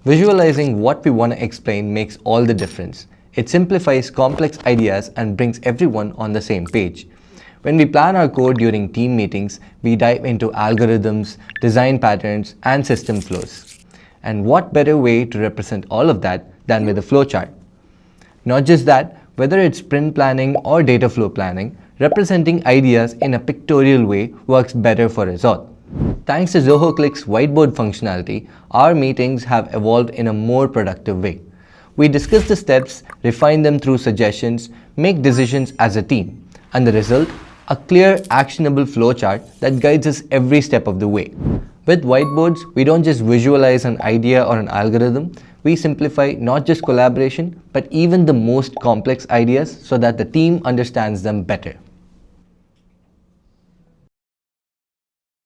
Visualizing what we want to explain makes all the difference. It simplifies complex ideas and brings everyone on the same page. When we plan our code during team meetings, we dive into algorithms, design patterns, and system flows. And what better way to represent all of that than with a flowchart? Not just that, whether it's sprint planning or data flow planning, representing ideas in a pictorial way works better for us all. Thanks to Zoho Cliq's Whiteboard functionality, our meetings have evolved in a more productive way. We discuss the steps, refine them through suggestions, make decisions as a team, and the result? A clear, actionable flowchart that guides us every step of the way. With whiteboards, we don't just visualize an idea or an algorithm, we simplify not just collaboration, but even the most complex ideas so that the team understands them better.